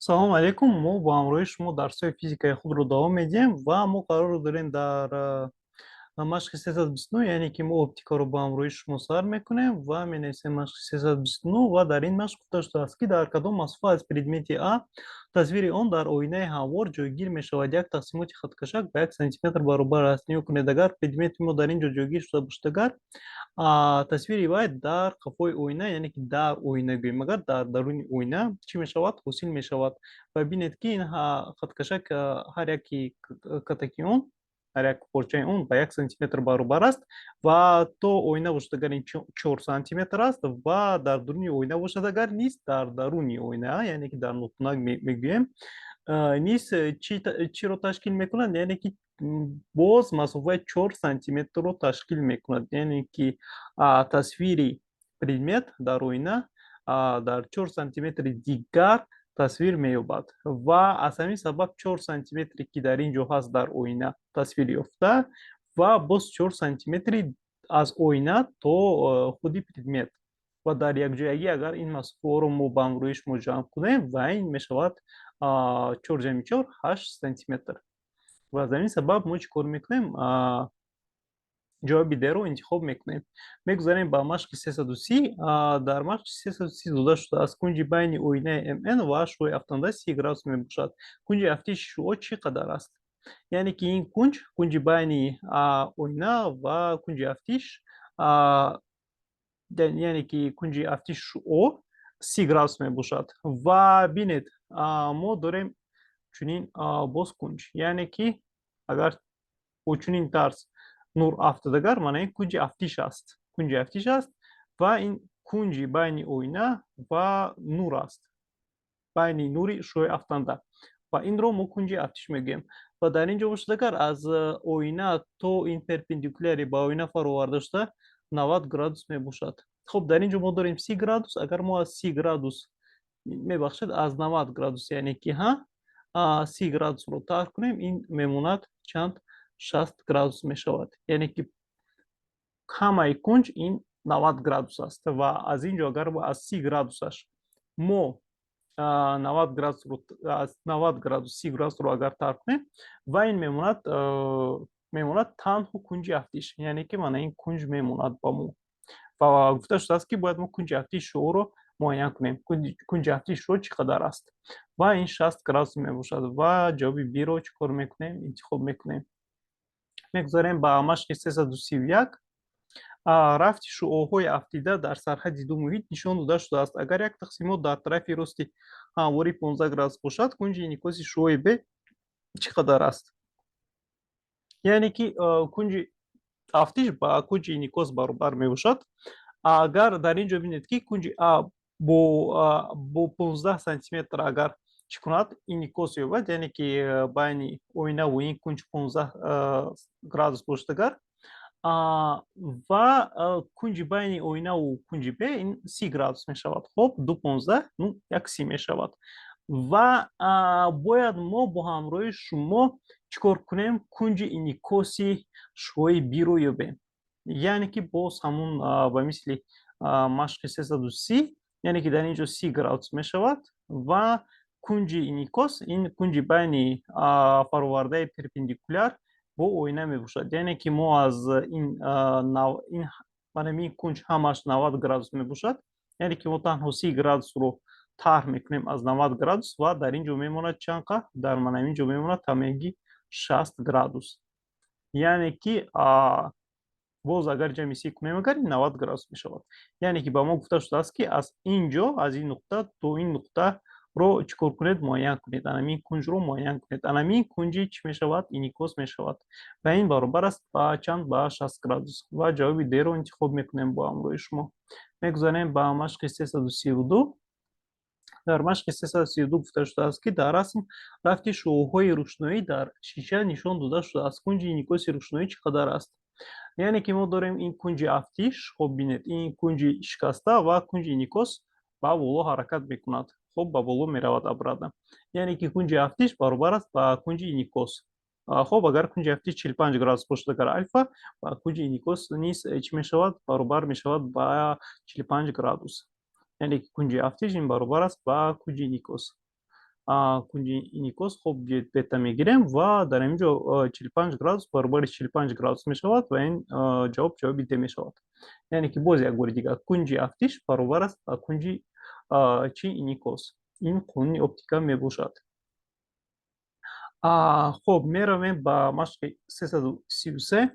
салом алейкум. Мо ба ҳамроҳи шумо дарсҳои физикаи худро давом медиҳем ва мо қарор дорем дар машқи 329, яъне ки мо оптикаро ба ҳамроҳи шумо сар мекунем ва менависем машқи 329 ва дар ин машқ гуфта шудааст, ки дар кадом масофа аз предмети А тасвири он дар оинаи ҳамвор ҷойгир мешавад. Як тақсимоти хаткашак ба 1 сантиметр баробар аст. Нигоҳ кунед, агар предмети мо дар ин ҷо ҷойгир шуда бошад, агар тасвири вай дар қафои оина, яъне ки дар оина гӯем, агар дар даруни оина чӣ мешавад? Ҳосил мешавад. Ва бинед, ки ин хаткашак ҳар яки катаки он, ҳар як порчаи он ба 1 сантиметр баробар аст ва то оина бошад, агар ин 4 сантиметр аст ва дар дуруни оина бошад, агар низ дар даруни оина, яъне ки дар нуқтунак мегӯем, низ чиро ташкил мекунад? Яъне ки боз масофаи 4 сантиметрро ташкил мекунад. Яъне ки тасвири предмет дар оина дар 4 сантиметри дигар тасвир меёбад ва аз ҳамин сабаб 4 сантиметре ки дар ин ҷо ҳаст дар оина тасвир ёфта ва боз 4 сантиметри аз оина то худи предмет ва дар якҷоягӣ агар ин масофаҳоро мо ба ҳамроҳи шумо ҷамъ кунем ва ин мешавад 4 ҷамъи 4 8 сантиметр. ва аз ҳамин сабаб мо чӣ кор мекунем? ҷавоби Д-ро интихоб мекунем. Мегузарем ба машқи 330. Дар машқи 330 дода шудааст, кунҷи байни оинаи МН ва шуои афтанда 30 градус мебошад. Кунҷи афтиши шуо чӣ қадар аст? Яъне ки ин кунҷи байни оина ва кунҷи афтиш, яъне ки кунҷи афтиши шуо 30 градус мебошад. Ва бинед, мо дорем чунин боз кунҷ, яъне ки агар бо чунин тарз нур афтадагар, маъна ин кунҷи афтиш аст. Кунҷи афтиш аст ва ин кунҷи байни оина ва нур аст. Байни нури шуои афтанда. Ва инро мо кунҷи афтиш мегӯем. Ва дар ин ҷо бошад, агар аз оина то ин перпендикуляри ба оина фароварда шуда 90 градус мебошад. Хоб, дар ин ҷо мо дорем 30 градус. Агар мо аз 30 градус, мебахшед, аз 90 градус, яъне ки 30 градусро тарк кунем, ин мемонад чанд? 60 градус мешавад. Яъне ки ҳамаи кунҷ ин 90 градус аст ва аз ин ҷо агар аз 30 градусаш мо 90 градус 30 градусро агар тарк кунем, ва ин мемонад танҳо кунҷи афтиш, яъне ки маъна ин кунҷ мемонад ба мо. Ва гуфта шудааст, ки бояд мо кунҷи афтиши шуоро муайян кунем. Кунҷи афтиши шуо чӣ қадар аст? Ва ин 60 градус мебошад ва ҷавоби Б-ро чӣ кор мекунем? Интихоб мекунем. Мегузарем ба машқи 331. Рафти шуоҳои афтида дар сарҳади ду муҳит нишон дода шудааст. Агар як тақсимот дар тарафи рости ҳамвори 15 градус бошад, кунҷи инъикоси шуои Б чӣ қадар аст? Яъне ки кунҷи афтиш ба кунҷи инъикос баробар мебошад. Агар дар ин ҷо бинед, ки кунҷи А бо 15 сантиметр агар чӣ кунад? Инъикос ёбад, яъне ки байни оинаву ин кунҷ 15 градус бошад агар, ва кунҷи байни оинаву кунҷи Б ин 30 градус мешавад. Хоб, 2 15, ну 1 30 мешавад. Ва бояд мо бо ҳамроҳи шумо чӣ кор кунем? Кунҷи инъикоси шуои Б-ро ёбем. Яъне ки боз ҳамун ба мисли машқи 330, яъне ки дар ин ҷо 30 градус мешавад ва кунҷи инъикос ин кунҷи байни фаровардаи перпендикуляр бо оина мебошад. Яъне ки мо аз ин кунҷ ҳамаш 90 градус мебошад. Яъне ки мо танҳо 30 градусро тарҳ мекунем аз 90 градус ва дар ин ҷо мемонад чанд қадр? Дар ин ҷо мемонад ҳамагӣ 60 градус. Яъне ки боз агар ҷамъи 30 кунем, агар 90 градус мешавад. Яъне ки ба мо гуфта шудааст, ки аз ин ҷо, аз ин нуқта то ин нуқтаро чӣ кор кунед? Муайян кунед. Анамин кунҷро муайян кунед. Анамин кунҷи чӣ мешавад? Инъикос мешавад. Ва ин баробар аст ба чанд? Ба 60 градус. Ва ҷавоби Д-ро интихоб мекунем бо ҳамроҳи шумо. Мегузарем ба машқи 332. дар машқи 332 гуфта шудааст, ки дар расм рафти шуоҳои рӯшноӣ дар шиша нишон дода шудааст. Кунҷи инъикоси рӯшноӣ чӣ қадар аст? Яъне ки мо дорем ин кунҷи афтиш, хоб бинед, ин кунҷи шикаста ва кунҷи инъикос ба боло ҳаракат мекунад. Хоб, ба боло меравад обратно. Яъне ки кунҷи афтиш баробар аст ба кунҷи инъикос. Хоб, агар кунҷи афтиш 45 градус бошад, агар альфа, ва кунҷи инъикос низ чӣ мешавад? Баробар мешавад ба 45 градус. Яъне ки кунҷи афтиш ин баробар аст ба кунҷи инъикос. кунҷи инъикос хуб бета мегирем ва дар инҷо 45 градус баробари 45 градус мешавад ва ин ҷавоби д мешавад. Яъне ки боз як бори дигар кунҷи афтиш баробар аст ба кунҷи чӣ инъикос. Ин қонуни оптика мебошад. хуб меравем ба машқи 333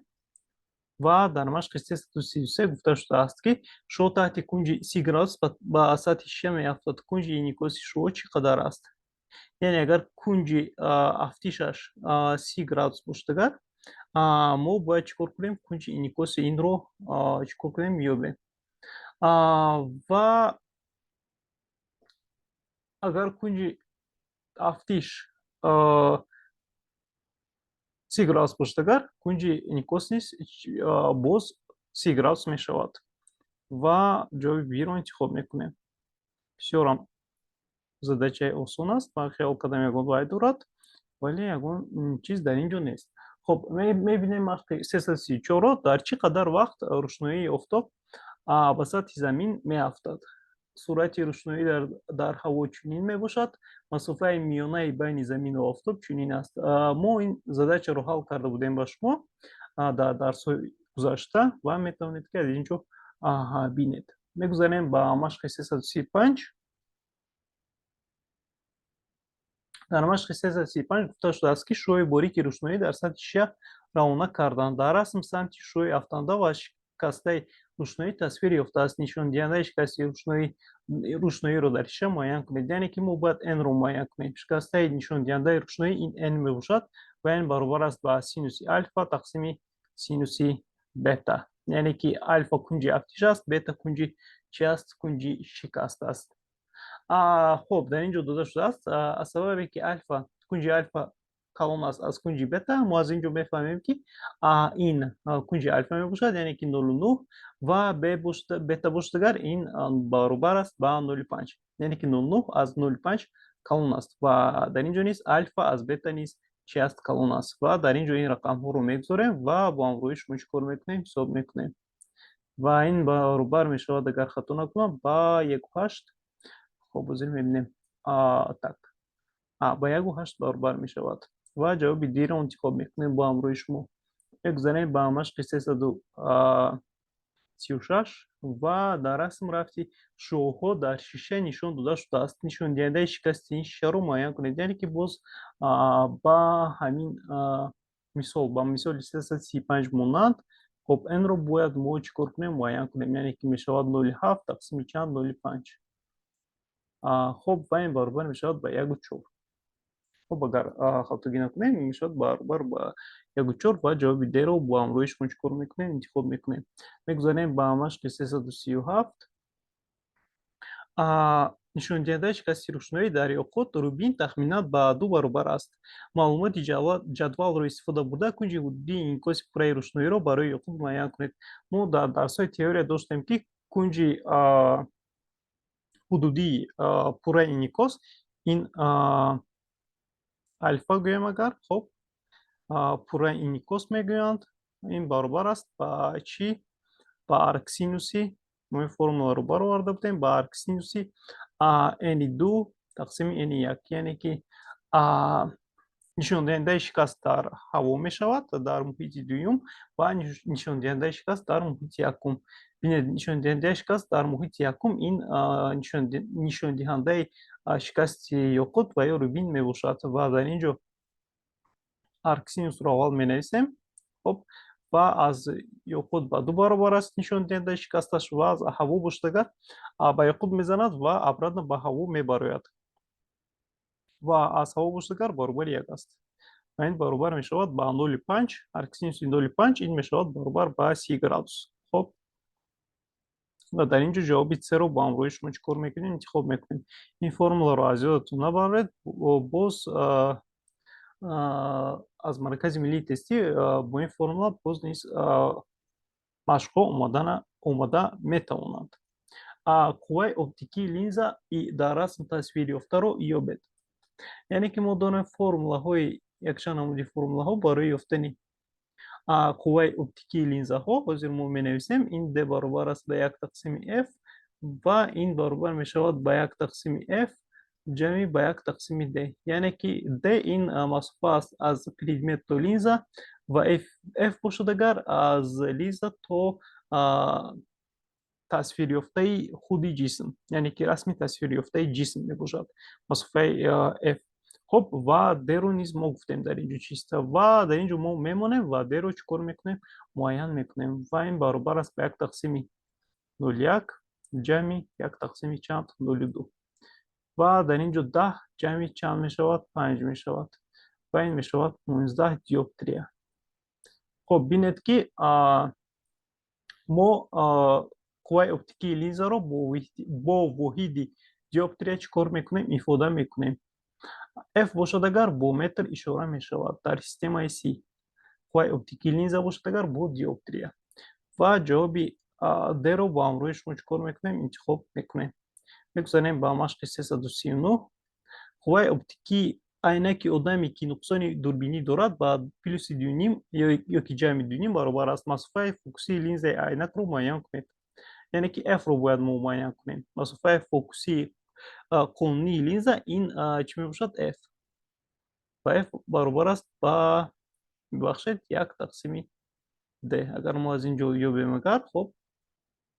ва дар машқи 333 гуфта шудааст ки шуо таҳти кунҷи 30 градус ба сатҳи шиша меафтад. Кунҷи инъикоси шуо чӣ қадар аст? Яъне агар кунҷи афтишаш 30 градус бошдагар, мо бояд чӣ кор кунем? Кунҷи инъикоси инро чӣ кор кунем? Биёбем. Ва агар кунҷи афтиш 30 градус бошдагар, кунҷи инъикос низ боз 30 градус мешавад ва ҷавоби бро интихоб мекунем. Бисёрам задачаи осон аст. Ман хиёл кардам ягон вай дорад, вале ягон чиз дар ин ҷо нест. Хуб, мебинем машқи 334-ро дар чӣ қадар вақт рӯшноии офтоб ба сатҳи замин меафтад. Суръати рӯшноӣ дар ҳаво чунин мебошад, масофаи миёнаи байни замину офтоб чунин аст. Мо ин задачаро ҳал карда будем ба шумо дар дарсҳои гузашта ва метавонед ки аз ин ҷо бинед. Мегузарем ба машқи 335. дар машқи 335 гуфта шудааст ки шуои борики рӯшноӣ дар сатҳи шиша равона карданд. Дар расм самти шуои афтанда ва шикастаи рӯшноӣ тасвир ёфтааст. Нишондиҳандаи шикасти рӯшноиро дар шиша муайян кунед. Яъне ки мо бояд n-ро муайян кунем. Шикастаи нишондиҳандаи рӯшноӣ ин n мебошад ва ин баробар аст ба синуси альфа тақсими синуси бета. Яъне ки альфа кунҷи афтиш аст, бета кунҷи чӣ аст? Кунҷи шикаст аст. хуб, дар ин ҷо дода шудааст аз сабабе ки кунҷи альфа калон аст аз кунҷи бета, мо аз ин ҷо мефаҳмем ки ин кунҷи альфа мебошад, яъне ки 0,9 ва бета боштагар ин баробар аст ба 0,5. Яъне ки 0,9 аз 0,5 калон аст ва дар ин ҷо низ альфа аз бета низ чӣ аст? Калон аст. Ва дар ин ҷо ин рақамҳоро мегузорем ва бо ҳамроҳии шумо чӣ кор мекунем? Ҳисоб мекунем. Ва ин баробар мешавад, агар хато накунам, ба 1,8. хуб, ҳозир мебинем. Так. Ба 1,8 баробар мешавад. Ва ҷавоби д-ро интихоб мекунем бо ҳамроҳи шумо. Мегузарем ба машқи 336 ва дар расм рафти шуоҳо дар шиша нишон дода шудааст. Нишондиҳандаи шикасти ин шишаро муайян кунед. Яъне ки боз ба ҳамин мисол, ба мисоли 335 монанд, хуб, n-ро бояд мо чӣ кор кунем? Муайян кунем. Яъне ки мешавад 0,7 тақсими чанд? 0,5. хуб, ва ин баробар мешавад ба 1,4. хуб, агар хатогӣ накунем, ин мешавад баробар ба 1,4 ва ҷавоби д-ро бо ҳамроҳи шумо чӣ кор мекунем? Интихоб мекунем. Мегузарем ба машқи 337. нишондиҳандаи шикасти рӯшноӣ дар ёқут рубин тахминан ба 2 баробар аст. Маълумоти ҷадвалро истифода бурда кунҷи ҳудудии инъикоси пурраи рӯшноиро барои ёқут муайян кунед. Мо дар дарсҳои теория доштем ки кунҷи ҳудудии пурраи инъикос ин альфа гӯем агар, хуб, пурраи инъикос мегӯянд. Ин баробар аст ба чӣ? Ба арксинуси, мо ин формуларо бароварда будем, ба арксинуси n2 тақсими n1. Яъне ки нишондиҳандаи шикаст дар ҳаво мешавад, дар муҳити дуюм ва нишондиҳандаи шикаст дар муҳити якум. Бинед, нишондиҳандаи шикаст дар муҳити якум ин нишондиҳандаи шикасти ёқут ва ё рубин мебошад ва дар ин ҷо арксинусро аввал менависем. хуб, ва аз ёқут ба 2 баробар аст нишондиҳандаи шикасташ ва аз ҳаво боштагар ба ёқут мезанад ва обратно ба ҳаво мебарояд. ва аз ҳаво боштагар баробари 1 аст. Ва ин баробар мешавад ба 0,5. Арксинуси 0,5 ин мешавад баробар ба 30 градус. хуб, ва дар ин ҷо ҷавоби c-ро бо ҳамроҳи шумо чӣ кор мекунем? Интихоб мекунем. Ин формуларо аз ёдатон набаред. Боз аз Маркази Миллии тестӣ бо ин формула боз низ машқҳо омада метавонанд. қувваи оптикии линза дар расм тасвир ёфтаро ёбед. Яъне ки мо дорем формулаҳои якчанд намуди формулаҳо барои ёфтани қувваи оптикии линзаҳо. ҳозир мо менависем ин d баробар аст ба 1 тақсими f ва ин баробар мешавад ба 1 тақсими f جمعی با یک تقسیم ده، یعنی که ده این مسافه است از پریزمت تا لینزا و اف باشد اگر از لینزا تا تصویر یافته خود جسم، یعنی که رسمی تصویر یافته جسم می باشد مسافه اف. خب و د رو نیز ما گفتیم در اینجا چیست و در اینجا ما میمونیم و د رو چیکار میکنیم معین میکنیم و این برابر است به یک تقسیم 0.1 جمع یک تقسیم چند 0.2 و در اینجا 10 جمع چند می شود 5 می شود و این می شود 15 دیوپتریا. خب بینید که ما قوه اپتیکی لینزا رو با واحد دیوپتریا چیکار میکنیم ifade میکنیم. F باشد اگر با متر اشاره می شود در سیستم سی، قوه اپتیکی لینزا باشد اگر با دیوپتریا و جواب د رو با همراه شما چیکار میکنیم انتخاب میکنیم. میگذاریم با مشق 339. قوه اپتیکی عینک آدمی که نقصان دوربینی دارد با پلوس دونیم یا که جمع دونیم برابر است مسافه فوکسی لینز عینک رو معین کنید. یعنی که F رو باید ما معین کنیم. مسافه فوکسی کونی لینز این چی می باشد F و F برابر است با ببخشید یک تقسیم د. اگر ما از اینجا بیابیم اگر خب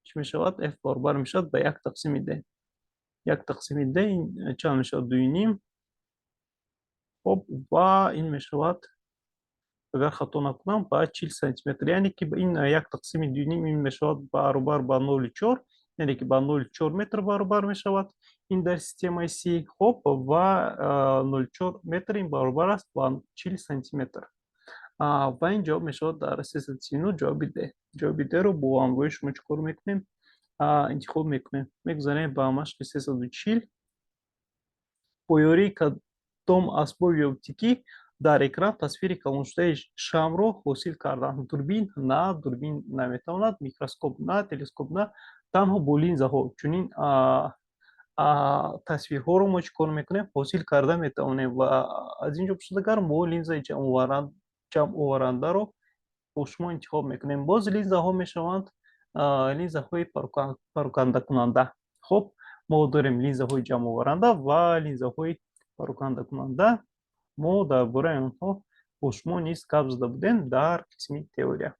چی می شود F برابر می شود با یک تقسیم د. یک تقسیم د این چند می شود 2.5. خب و این می شود اگر خطا نکنم با 40 سانتی متر، یعنی که این یک تقسیم 2.5 این می شود برابر با 0.4، یعنی که با 0.4 متر برابر می شود این در سیستم سی. خب و 0.4 متر این برابر است با 40 سانتی متر و این جواب می شود در 339 جواب ده. جواب ده رو با همراه شما چیکار میکنیم انتخاب میکنیم. میگذاریم با مشق 340. پایاری کدام اسباب اپتیکی در اکران تصویر کلانشده شمع رو حاصل کردند؟ دوربین نه، دوربین نمیتواند، میکروسکوپ نه، تلسکوپ نه، تنها با لینزه ها چنین تصویرها رو ما چیکار میکنیم حاصل کرده میتوانیم و از اینجا پس اگر ما لینزه جمع آورنده رو با شما انتخاب میکنیم. باز لینزه ها میشوند لینزه های پراکنده کننده. خب ما داریم لینزه های جمع آورنده و لینزه های پراکنده کننده. ما درباره آنها با شما نیز گپ زده بودیم در قسم تئوریا.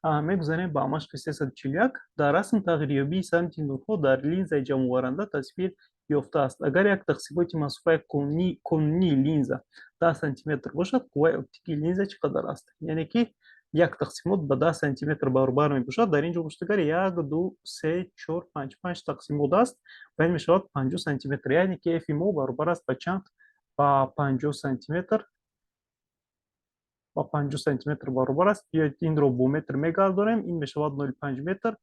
میگذاریم با مشق 341. در رسم تغییریابی سمت نورها در لینز جمع آورنده تصویر یافته است. اگر یک تقسیمات مسافه کنونی لینز 10 سانتی متر باشد قوه اپتیکی لینز چقدر است؟ یعنی که یک تقسیمات به 10 سانتی متر برابر می باشد. در اینجا باشد 1 2 3 4 5 تقسیمات است و این می شود 50 سانتی متر، یعنی که اف ما برابر است به چند؟ با 50 سانتی متر. با 50 سانتی متر برابر است. بیایید این رو با متر میگردانیم این می شود 0.5 متر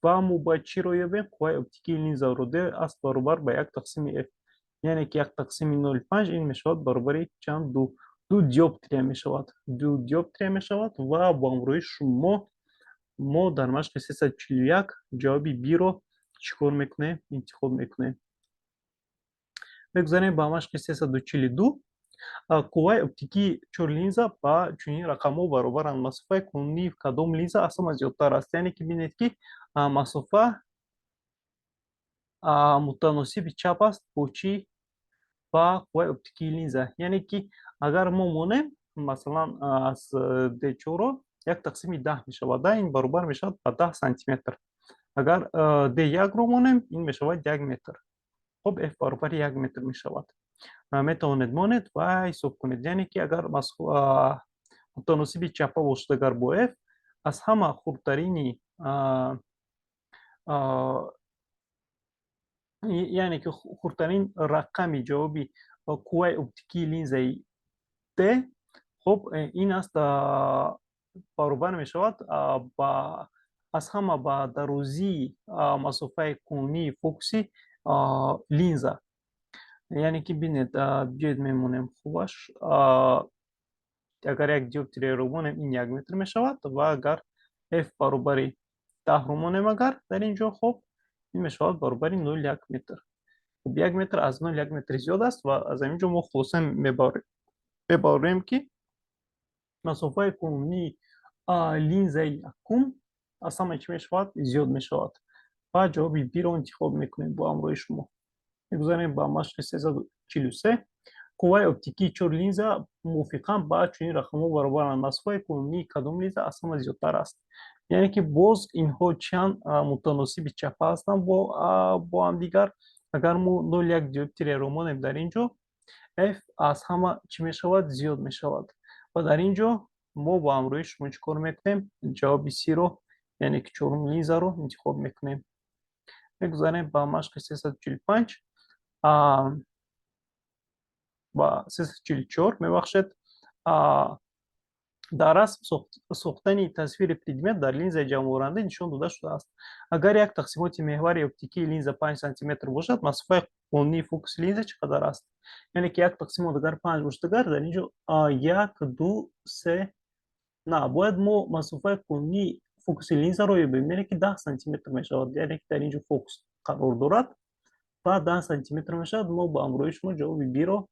و ما باید چی رو یابیم؟ قوه اپتیکی لینز رو ده است برابر به یک تقسیم اف، یعنی که یک تقسیم 0.5 این می شود برابر چند؟ دو دیوپتریا می شود. دو دیوپتریا می شود و با همراه شما ما در مشق 341 جواب بی رو چیکار میکنیم انتخاب میکنیم. بگذاریم با مشق 342. قوه اپتیکی چور لینزا با چنین رقم‌ها برابرند. مسافه کنونی کدام لینزا از همه زیادتر است؟ یعنی که ببینید که مسافه متناسب چپ است با چی؟ با قوه اپتیکی لینزا. یعنی که اگر ما مونیم مثلا از د4 یک تقسیم 10 می شود، این برابر می شود با 10 سانتی متر. اگر د1 رو مونیم این می شود 1 متر. خب اف برابر 1 متر می شود. میتوانید مانید و حساب کنید، یعنی که اگر متناسب چپه باشد اگر با اف از همه خردترین یعنی که خردترین رقم جوابی قوه اپتیکی لینز ت خب این است برابر می شود با از همه با دروزی مسافه کونی فوکسی لینز. یعنی که بینید بیاید میمونیم خوبش اگر یک دیوپتری رو مونیم این 1 متر می شود و اگر F برابر 10 رو مونیم اگر در اینجا خب این می شود برابر 0.1 متر. خب 1 متر از 0.1 متر زیاد است و از اینجا ما خلاصه میبریم که مسافه کنونی لینز یکم از همه چی می شود زیاد می شود و جواب بی رو انتخاب میکنیم با همراه شما. мегузарем ба машқи 343. Қувваи оптикии чор линза мувофиқан ба чунин рақамҳо баробаранд. Масофаи кунунии кадом линза аз ҳама зиёдтар аст? Яъне ки боз инҳо чанд мутаносиби чапа ҳастанд бо ҳамдигар. Агар мо 0,1 диоптрияро монем дар ин ҷо, f аз ҳама чӣ мешавад? Зиёд мешавад. Ва дар ин ҷо мо бо ҳамроҳи шумо чӣ кор мекунем? Ҷавоби C-ро, яъне ки чорум линзаро интихоб мекунем. Мегузарем ба машқи 345. Ба 344 мебахшед. дар расм сохтани тасвири предмет дар линзаи ҷамъоваранда нишон дода шудааст. Агар як тақсимоти меҳвари оптикии линза 5 сантиметр бошад, масофаи қонунии фокуси линза чӣ қадар аст? Яъне ки як тақсимот агар 5 бошад, агар дар ин ҷо 1, 2, 3 на, бояд мо масофаи қонунии фокуси линзаро ёбем, яъне ки 10 сантиметр мешавад. Яъне ки дар ин ҷо фокус қарор дорад ва 10 сантиметр мешавад. Мо ба ҳамроҳи шумо ҷавоби B-ро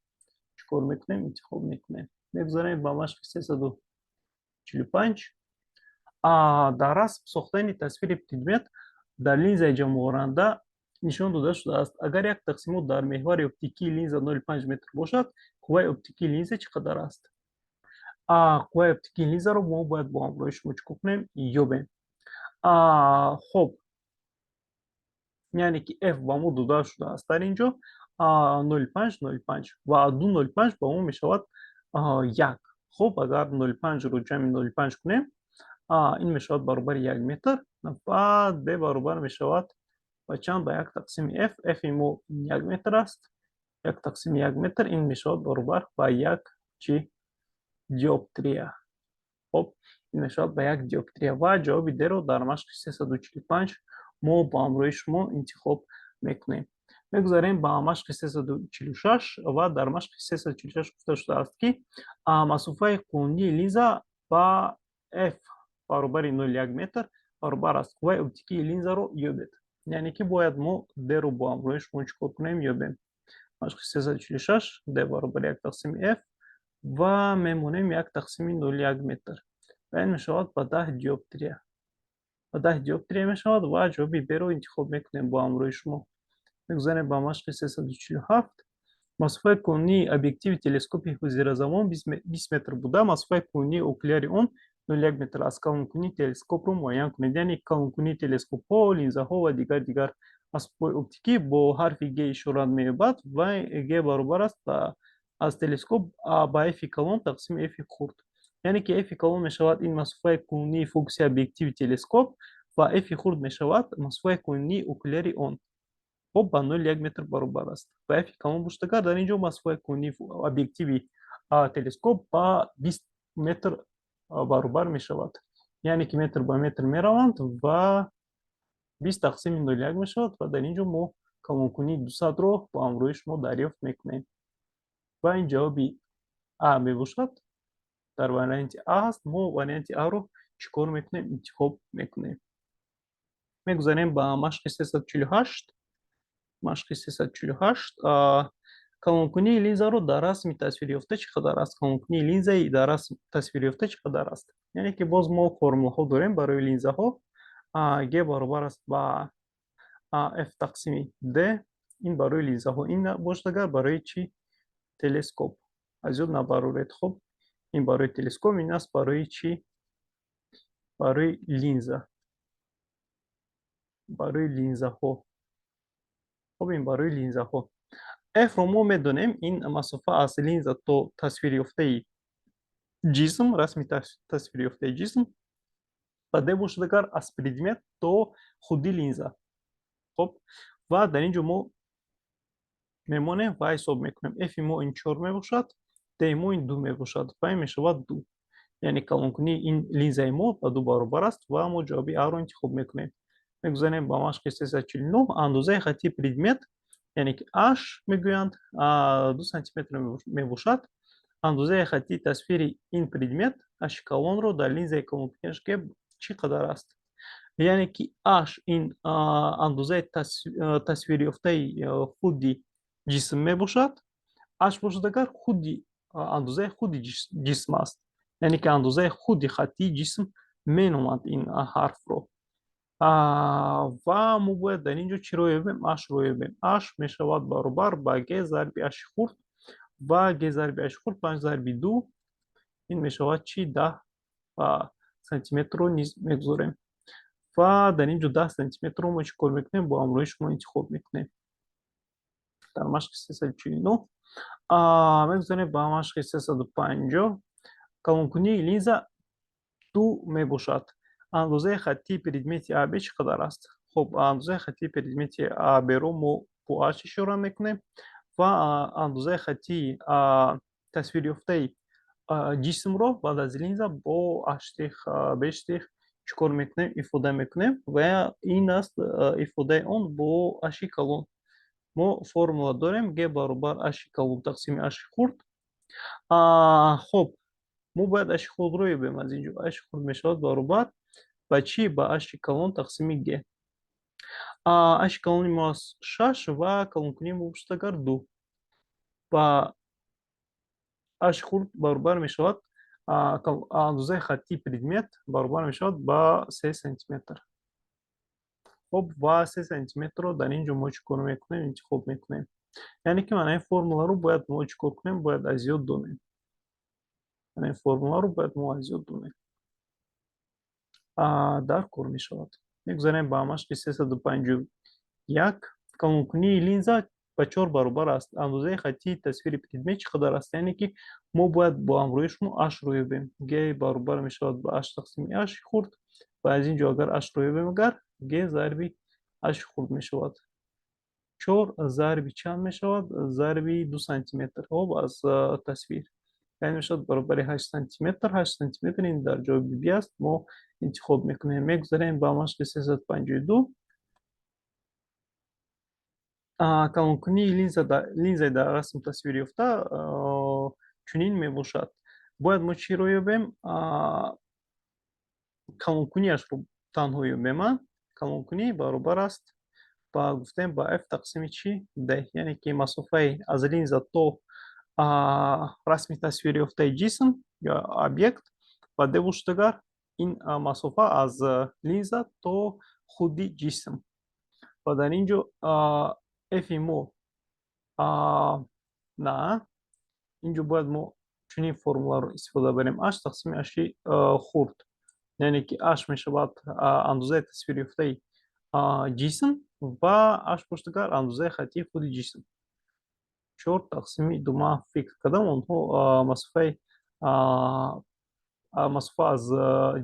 чӣ кор мекунем? Интихоб мекунем. Мегузарем ба машқи 345. дар расм сохтани тасвири предмет дар линзаи ҷамъоваранда нишон дода шудааст. Агар як тақсимот дар меҳвари оптикии линза 0,5 метр бошад, қувваи оптикии линза чӣ қадар аст? Қувваи оптикии линзаро мо бояд бо ҳамроҳи шумо чӣ кор кунем? Ёбем. хоб, яъне ки f ба мо дода шудааст дар ин ҷо 0,5 0,5 ва 2 0,5 ба мо мешавад 1. хуб, агар 0,5ро ҷамъи 0,5 кунем, ин мешавад баробари 1 метр ва d баробар мешавад ба чанд? Ба 1 тақсими f. f-и мо 1 метр аст. 1 тақсими 1 метр ин мешавад баробар ба 1 чӣ? Диоптрия. Хуб, ин мешавад ба 1 диоптрия ва ҷавоби d-ро дар машқи 345 мо ба ҳамроҳи шумо интихоб мекунем. Мегузарем ба машқи 346 ва дар машқи 346 гуфта шудааст ки масофаи қонунии линза ба f баробари 0,1 метр баробар аст. Қувваи оптикии линзаро ёбед. Яъне ки бояд мо d-ро бо ҳамроҳи шумо чӣ кор кунем? Ёбем. Машқи 346 d баробари 1 тақсими f ва мемонем 1 тақсими 0,1 метр. Ва ин мешавад ба 10 диоптрия. Ба 10 диоптрия мешавад ва ҷавоби B-ро интихоб мекунем бо ҳамроҳи шумо. Мегузарем ба машқи 347. Масофаи кунунии объективи телескопи ҳозиразамон 20 метр буда, масофаи кунунии окуляри он 0,1 метр аст. Калонкунии телескопро муайян кунед. Яъне калонкунии телескопҳо, линзаҳо ва дигар асбоби оптикӣ бо ҳарфи G ишорат меёбад ва G баробар аст аз телескоп ба f-и калон тақсими f-и хурд. Яъне ки f-и калон мешавад ин масофаи кунунии фокуси объективи телескоп ва f-и хурд мешавад масофаи кунунии окуляри он. Хуб, ба 0,1 метр баробар аст. Ба f-и калон бошад, агар дар ин ҷо масофаи кунунии объективи телескоп ба 20 метр баробар мешавад. Яъне ки метр ба метр мераванд ва 20 тақсими 0,1 мешавад ва дар ин ҷо мо калонкунии 200-ро бо ҳамроҳи шумо дарёфт мекунем. Ва ин ҷавоби А мебошад. Дар варианти А ҳаст. Мо варианти А-ро чӣ кор мекунем? Интихоб мекунем. Мегузарем ба машқи 348. Машқи 348. Калонкунии линзаро дар расми тасвирёфта чӣ қадар аст? Калонкунии линзаи дар расм тасвирёфта чӣ қадар аст? Яъне ки боз мо формулаҳо дорем барои линзаҳо. G баробар аст ба f тақсими d. ин барои линзаҳо ин бошад, агар барои чӣ? Телескоп. Аз ёд набароред. Хуб, ин барои телескоп, ин аст барои чӣ? Барои линза. Барои линзаҳо. Хуб, ин барои линзаҳо. f-ро мо медонем ин масофа аз линза то тасвирёфтаи ҷисм, расми тасвирёфтаи ҷисм ва d бошад агар аз предмет то худи линза. Хуб, ва дар ин ҷо мо мемонем ва ҳисоб мекунем. f-и мо ин 4 мебошад, d-и мо ин 2 мебошад ва ин мешавад 2. Яъне калонкунии ин линзаи мо ба 2 баробар аст ва мо ҷавоби А-ро интихоб мекунем. Мегузарем ба машқи 349. Андозаи хаттии предмет, яъне ки h мегӯянд 2 сантиметр мебошад. Андозаи хаттии тасвири ин предмет h-и калонро дар линзаи калонкунияш G чӣ қадар аст? Яъне ки h ин андозаи тасвирёфтаи худи ҷисм мебошад. h бошад агар андозаи худи ҷисм аст. Яъне ки андозаи худи хаттии ҷисм меноманд ин ҳарфро. ва мо бояд дар ин ҷо чиро ёбем? H-ро ёбем. H мешавад баробар ба G зарби H хурд ва G зарби H хурд 5 зарби 2 ин мешавад чӣ? 10 сантиметрро низ мегузорем. Ва дар ин ҷо 10 сантиметрро мо чӣ кор мекунем? Бо ҳамроҳи шумо интихоб мекунем. Дар машқи 349 мегузарем ба машқи 350. Калонкунии линза 2 мебошад. Андозаи хаттии предмети АБ чӣ қадар аст? Хуб, андозаи хаттии предмети АБ-ро мо бо H ишора мекунем ва андозаи хаттии тасвирёфтаи ҷисмро баъд аз линза бо H', B' чӣ кор мекунем? Ифода мекунем ва ин аст ифодаи он бо H-и калон. Мо формула дорем G баробар H-и калон тақсими H-и хурд. Хуб, мо бояд H-и хурдро ёбем аз ин ҷо. H-и хурд мешавад баробар ба чӣ? Ба H-и калон тақсими G. H-и калони мо аст 6 ва калонкунии мо бошад агар 2. Ба H-и хурд баробар мешавад андозаи хаттии предмет баробар мешавад ба 3 сантиметр. Хуб, ва 3 сантиметрро дар ин ҷо мо чӣ кор мекунем? Интихоб мекунем. Яъне ки mana in формуларо бояд мо чӣ кор кунем? Бояд аз ёд донем. Mana in формуларо бояд мо аз ёд донем. Дар кор мешавад. Мегузарем ба машқи 351. Калонкунии линза ба 4 баробар аст. Андозаи хаттии тасвири предмет чӣ қадар аст? Яъне ки мо бояд бо ҳамроҳи шумо H-ро ёбем. G баробар мешавад ба H тақсими H-и хурд ва аз ин ҷо агар H-ро ёбем агар G зарби H-и хурд мешавад. 4 зарби чанд мешавад? Зарби 2 сантиметр. Хуб, аз тасвир. Яъне мешавад баробари 8 сантиметр. 8 сантиметр ин дар ҷои биби аст. Мо интихоб мекунем. Мегузарем ба машқи 352. Калонкунии линзаи дар расм тасвирёфта чунин мебошад. Бояд мо чиро ёбем? Калонкуниашро танҳо ёбем. Калонкунӣ баробар аст ба гуфтем ба F тақсими чӣ? D. Яъне ки масофаи аз линза то расми тасвирёфтаи ҷисм ё объект ба D бошад агар ин масофа аз линза то худи ҷисм. Ва дар ин ҷо F-и мо на ин ҷо бояд мо чунин формуларо истифода барем. H тақсими H-и хурд. Яъне ки H мешавад андозаи тасвирёфтаи ҷисм ва H бошад агар андозаи хаттии худи ҷисм. 4 тақсими 2. Ман фикр кардам онҳо масофа аз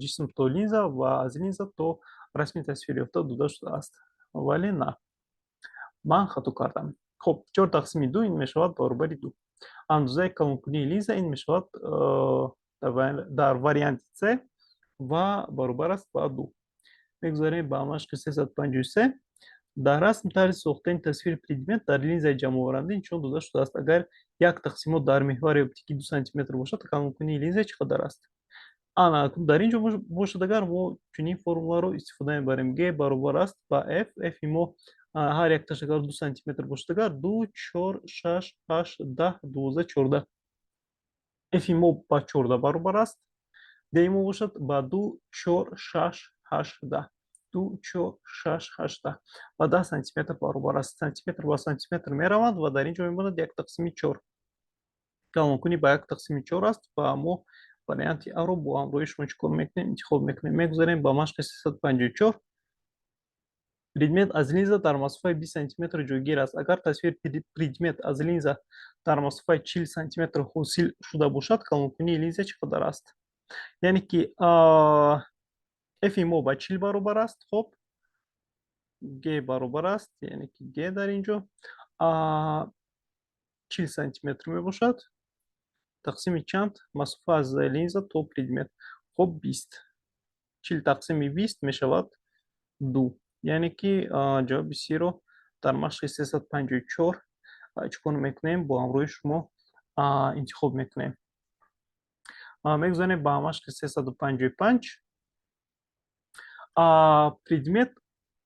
ҷисм то линза ва аз линза то расми тасвирёфта дода шудааст. Вале на. Ман хато кардам. Хуб, 4 тақсими 2 ин мешавад баробари 2. Андозаи калонкунии линза ин мешавад дар варианти С ва баробар аст ба 2. Мегузарем ба машқи 353. Дар расм тарзи сохтани тасвири предмет дар линзаи ҷамъоваранда инчунон дода шудааст. Агар 1 тақсимот дар меҳвари оптикӣ 2 сантиметр бошад, калонкунии линза чӣ қадар аст? Дар ин ҷо бошад агар мо чунин формуларо истифода мебарем. G баробар аст ба F. F-и мо ҳар якташ агар 2 сантиметр бошад агар 2, 4, 6, 8, 10, 12, 14. F-и мо ба 14 баробар аст. D-и мо бошад ба 2, 4, 6, 8, 10. 2, 4, 6, 8, 10. Ба 10 сантиметр баробар аст. Сантиметр ба сантиметр мераванд ва дар ин ҷо мемонад 1 тақсими 4. Калонкунӣ ба 1 тақсими 4 аст ва мо варианти А-ро бо ҳамроҳи шумо чӣ кор мекунем? Интихоб мекунем. Мегузарем ба машқи 354. Предмет аз линза дар масофаи 20 сантиметр ҷойгир аст. Агар тасвири предмет аз линза дар масофаи 40 сантиметр ҳосил шуда бошад, калонкунии линза чӣ қадар аст? Яъне ки F-и мо ба 40 баробар аст. Хуб, G баробар аст, яъне ки G дар ин ҷо 40 сантиметр мебошад. Тақсими чанд? Масофа аз линза то предмет. Хуб, 20. 40 тақсими 20 мешавад 2. Яъне ки ҷавоби С-ро дар машқи 354 чӣ кор мекунем? Бо ҳамроҳи шумо интихоб мекунем. Мегузарем ба машқи 355.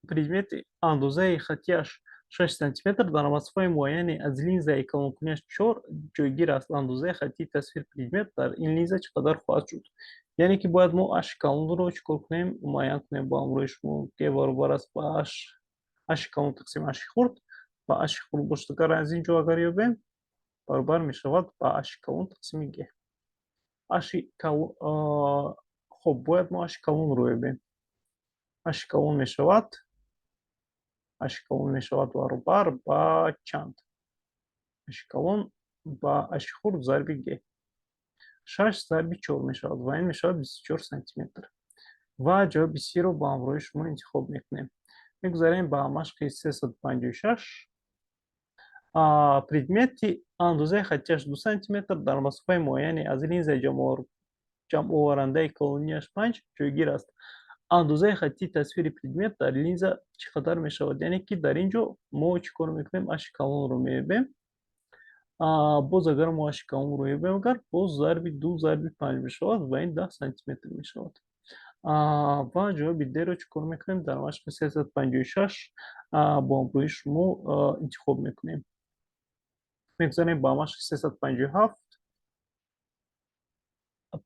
Предмети андозаи хаттияш 6 сантиметр дар масофаи муайяне аз линзаи калонкунияш 4 ҷойгир аст. Андозаи хаттии тасвир предмет дар ин линза чӣ қадар хоҳад шуд? یعنی که باید ما اش کلون رو چکار کنیم معین کنیم با امرویش مو که برابر است با اش کلون تقسیم اش خورد با اش خورد باشتکار از اینجا اگر یابیم برابر می شود با اش کلون تقسیم گ اش کلون خب باید ما اش کلون رو یابیم اش کلون می شود اش کلون می شود برابر با چند اش کلون با اش خورد ضرب گ 6 ضرب 4 می شود و این می شود 24 سانتی متر و جواب سی رو با همراه شما انتخاب میکنیم میگذاریم با مشق 356 предмети андозаи хаттиаш 2 сантиметр дар масофаи муайяне аз линзаи ҷамъоварандаи калонияш 5 ҷойгир аст. андозаи хаттии тасвири предмет дар линза чӣ қадар мешавад? Яъне ки дар ин ҷо мо чӣ кор мекунем? Аши калонро меёбем. боз агар мо аши калонро ёбем агар боз зарби 2 зарби 5 мешавад ва ин 10 сантиметр мешавад. ва ҷавоби д-ро чӣ кор мекунем? Дар машқи 356 бо ҳамроҳии шумо интихоб мекунем. میگذاریم با مشق 357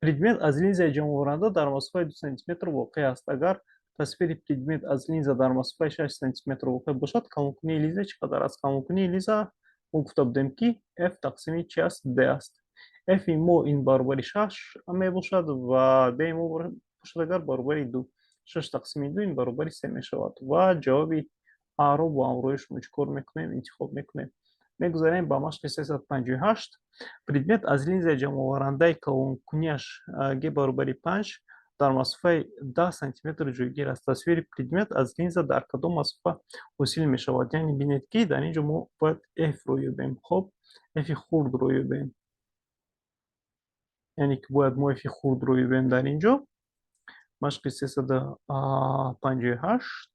предмет аз линзаи ҷамъоваранда дар масофаи 2 сантиметр воқеъ аст. Агар тасвири предмет аз линза дар масофаи 6 сантиметр воқеъ бошад, калонкунии линза чӣ қадар аст? Калонкунии линза мо гуфта будем ки f тақсими чи аст? D аст. f-и мо ин баробари 6 мебошад ва d-и мо бошад агар баробари 2. 6 тақсими 2 ин баробари 3 мешавад ва ҷавоби А-ро бо ҳамроҳи шумо чӣ кор мекунем? Интихоб мекунем. میگذاریم با مشق 358 предмет аз линзаи ҷамъоварандаи калонкунияш г баробари 5 дар масофаи 10 сантиметр ҷойгир аст. тасвири предмет аз линза дар кадом масофа ҳосил мешавад? яъне бинед ки дар ин ҷо мо бояд f-ро ёбем. хоб f-и хурдро ёбем, яъне ки бояд мо f-и хурдро ёбем дар ин ҷо. машқи 358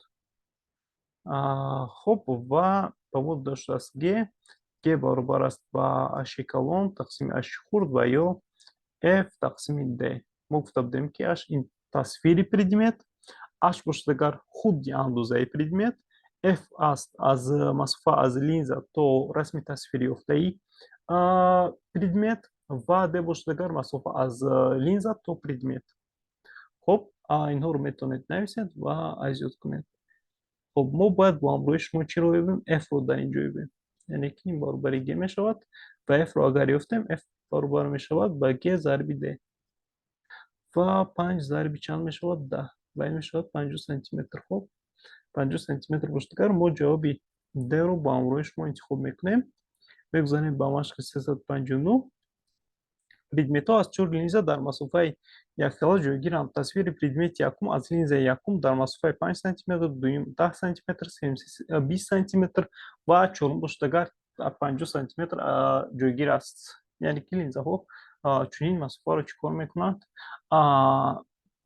хуб ва ба мо дода шудааст г баробар аст ба аши калон тақсими аши хурд ва ё f тақсими d. мо гуфта будем ки аш ин тасвири предмет, аш бошад агар худи андозаи предмет, f аст аз масофа аз линза то расми тасвирёфтаи предмет ва d бошад агар масофа аз линза то предмет. хуб инҳоро метавонед нависед ва азёд кунед. خب ما باید با همراه شما چی رو ببینیم؟ f رو در اینجا ببینیم. یعنی که این برابر g می شود و f رو اگر یافتیم f برابر می شود با g ضرب d و 5 ضرب چند می شود؟ 10 و این می شود 50 سانتی متر. خب 50 سانتی متر باشه اگر ما جوابی d رو با همراه شما انتخاب میکنیم. بگذاریم با مشق 359 предметҳо аз чор линза дар масофаи якхела ҷойгиранд. тасвири предмети якум аз линзаи якум дар масофаи 5 сантиметр, дуюм 10 сантиметр, сеюм 20 сантиметр ва чорум бошад агар 50 сантиметр ҷойгир аст. яъне ки линзаҳо чунин масофаро чӣ кор мекунанд?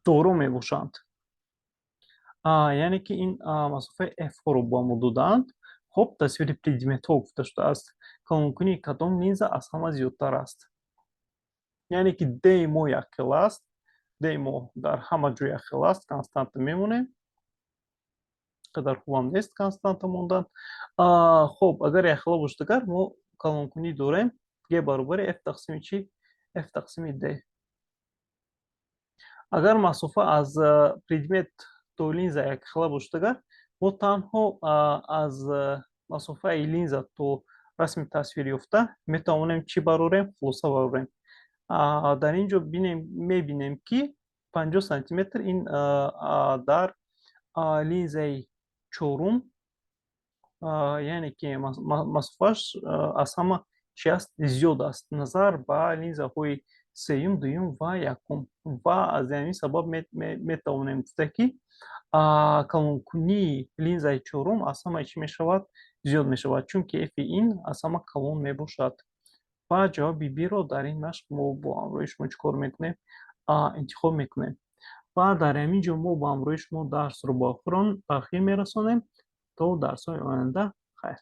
доро мебошанд. яъне ки ин масофаи f-ҳоро ба мо додаанд. хуб тасвири предметҳо гуфта шудааст. калонкунии кадом линза аз ҳама зиёдтар аст? яъне ки d мо якхел аст. d мо дар ҳама ҷо якхел аст. константа мемонем. қадар хубам нест константа мондан. хуб агар якхела бошад агар мо калонкунӣ дорем g баробари f тақсими чӣ? f тақсими d. агар масофа аз предмет то линза якхела бошад агар мо танҳо аз масофаи линза то расми тасвирёфта метавонем чӣ барорем? хулоса барорем. дар ин ҷо мебинем ки 50 сантиметр ин дар линзаи чорум, яъне ки масофааш аз ҳама чӣ аст? зиёд аст назар ба линзаҳои сеюм, дуюм ва якум. ва аз ҳамин сабаб метавонем гуфта ки калонкунии линзаи чорум аз ҳама чӣ мешавад? зиёд мешавад, чунки f-и ин аз ҳама калон мебошад. ва ҷавоби б-ро дар ин машқ мо бо ҳамроҳи шумо чӣ кор мекунем? интихоб мекунем. ва дар ҳамин ҷо мо бо ҳамроҳи шумо дарсро ба охир мерасонем. то дарсҳои оянда хайр.